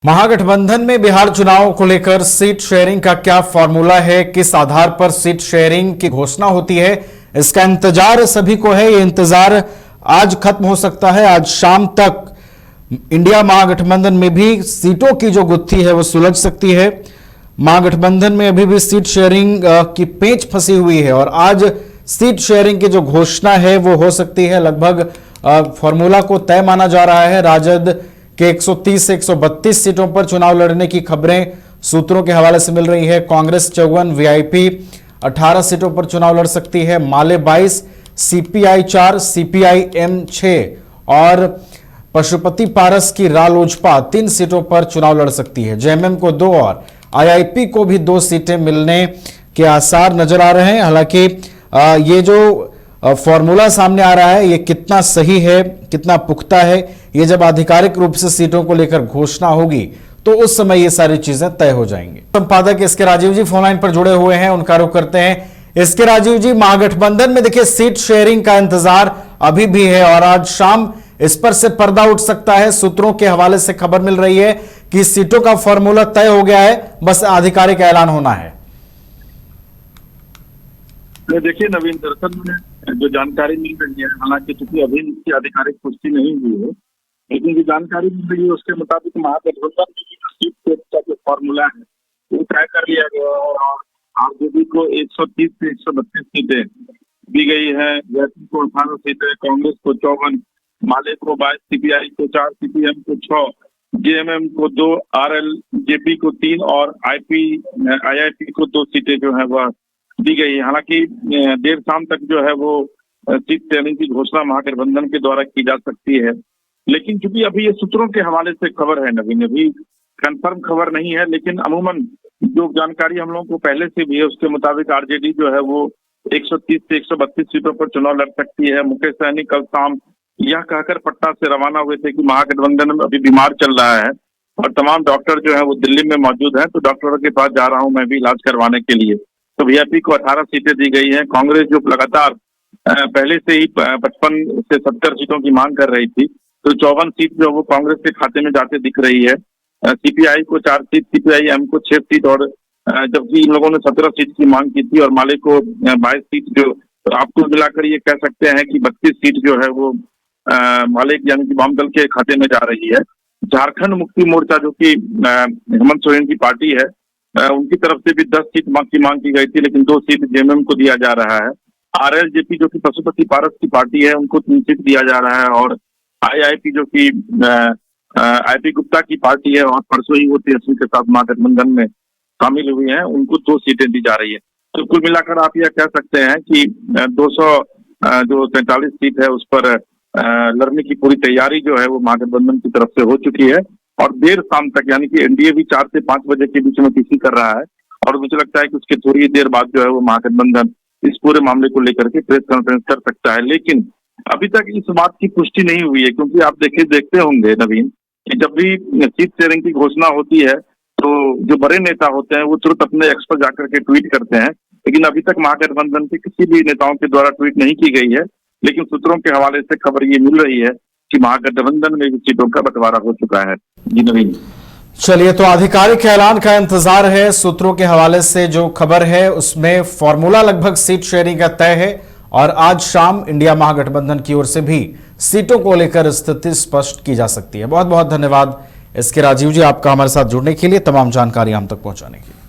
महागठबंधन में बिहार चुनाव को लेकर सीट शेयरिंग का क्या फॉर्मूला है, किस आधार पर सीट शेयरिंग की घोषणा होती है, इसका इंतजार सभी को है। ये इंतजार आज खत्म हो सकता है। आज शाम तक इंडिया महागठबंधन में भी सीटों की जो गुत्थी है वो सुलझ सकती है। महागठबंधन में अभी भी सीट शेयरिंग की पेंच फंसी हुई है और आज सीट शेयरिंग की जो घोषणा है वो हो सकती है। लगभग फॉर्मूला को तय माना जा रहा है। राजद के 130 से 132 सीटों पर चुनाव लड़ने की खबरें सूत्रों के हवाले से मिल रही है। कांग्रेस 54, वीआईपी 18 सीटों पर चुनाव लड़ सकती है। माले 22, सीपीआई 4, सीपीआई-एम 6 और पशुपति पारस की रालोजपा 3 सीटों पर चुनाव लड़ सकती है। जेएमएम को 2 और आईआईपी को भी 2 सीटें मिलने के आसार नजर आ रहे हैं। हालांकि ये जो फॉर्मूला सामने आ रहा है ये कितना सही है, कितना पुख्ता है, ये जब आधिकारिक रूप से सीटों को लेकर घोषणा होगी तो उस समय ये सारी चीजें तय हो जाएंगी। संपादक एसके राजीव जी फोन लाइन पर जुड़े हुए हैं, उनका रुख करते हैं। एसके राजीव जी, महागठबंधन में देखिए सीट शेयरिंग का इंतजार अभी भी है और आज शाम इस पर से पर्दा उठ सकता है। सूत्रों के हवाले से खबर मिल रही है कि सीटों का फॉर्मूला तय हो गया है, बस आधिकारिक ऐलान होना है। देखिए नवीन, दरअसल में जो जानकारी मिल रही है, हालांकि चूंकि अभी इसकी आधिकारिक पुष्टि नहीं हुई है, लेकिन जो जानकारी मिल रही है उसके मुताबिक महागठबंधन की सीट का जो फॉर्मूला है वो तय कर लिया गया है और आरजेडी को 130 से 132 सीटें दी गई है, जैसी को 18 सीटें, कांग्रेस को 54, माले को 22, सीपीआई को 4, सीपीएम को 6, जेएमएम को 2, आरएलजेपी को 3 और आईआईपी को 2 सीटें जो है वह दी गई है। हालांकि देर शाम तक जो है वो सीट शेयरिंग की घोषणा महागठबंधन के द्वारा की जा सकती है, लेकिन चूंकि अभी ये सूत्रों के हवाले से खबर है नवीन, अभी कंफर्म खबर नहीं है, लेकिन अमूमन जो जानकारी हम लोगों को पहले से भी है उसके मुताबिक आरजेडी जो है वो 130 से 132 सीटों पर चुनाव लड़ सकती है। मुकेश सहनी कल शाम यह कहकर पटना से रवाना हुए थे कि महागठबंधन में अभी बीमार चल रहा है और तमाम डॉक्टर जो है वो दिल्ली में मौजूद है, तो डॉक्टरों के पास जा रहा हूँ मैं भी इलाज करवाने के लिए। तो वीआईपी को 18 सीटें दी गई हैं। कांग्रेस जो लगातार पहले से ही 55 से 70 सीटों की मांग कर रही थी, तो 54 सीट जो वो कांग्रेस के खाते में जाते दिख रही है। सीपीआई को 4 सीट, सीपीआई-एम को 6 सीट और जबकि इन लोगों ने 17 सीट की मांग की थी और माले को 22 सीट, जो तो आपको मिलाकर ये कह सकते हैं कि 32 सीट जो है वो माले यानी कि वाम दल के खाते में जा रही है। झारखंड मुक्ति मोर्चा जो कि हेमंत सोरेन की पार्टी है, उनकी तरफ से भी 10 सीट की मांग की गई थी, लेकिन 2 सीट जेएमएम को दिया जा रहा है। आरएलजेपी जो कि पशुपति पारस की पार्टी है, उनको 3 सीट दिया जा रहा है और आईआईपी जो कि आईपी गुप्ता की पार्टी है और परसों ही वो तेजस्वी के साथ महागठबंधन में शामिल हुई है, उनको 2 सीटें दी जा रही है। तो कुल मिलाकर आप यह कह सकते हैं कि 243 सीट है उस पर लड़ने की पूरी तैयारी जो है वो महागठबंधन की तरफ से हो चुकी है और देर शाम तक यानी कि एनडीए भी 4 से 5 बजे के बीच में तीसरी कर रहा है और मुझे लगता है कि उसके थोड़ी देर बाद जो है वो महागठबंधन इस पूरे मामले को लेकर के प्रेस कॉन्फ्रेंस कर सकता है। लेकिन अभी तक इस बात की पुष्टि नहीं हुई है, क्योंकि आप देखते होंगे नवीन कि जब भी सीट शेयरिंग की घोषणा होती है तो जो बड़े नेता होते हैं वो तुरंत अपने एक्स पर जाकर के ट्वीट करते हैं, लेकिन अभी तक महागठबंधन के किसी भी नेताओं के द्वारा ट्वीट नहीं की गई है। लेकिन सूत्रों के हवाले से खबर ये मिल रही है कि महागठबंधन में भी सीटों का बंटवारा हो चुका है। जी नवीन, चलिए, तो आधिकारिक ऐलान का इंतजार है। सूत्रों के हवाले से जो खबर है उसमें फॉर्मूला लगभग सीट शेयरिंग का तय है और आज शाम इंडिया महागठबंधन की ओर से भी सीटों को लेकर स्थिति स्पष्ट की जा सकती है। बहुत बहुत धन्यवाद एसके राजीव जी आपका हमारे साथ जुड़ने के लिए, तमाम जानकारी हम तक पहुंचाने के लिए।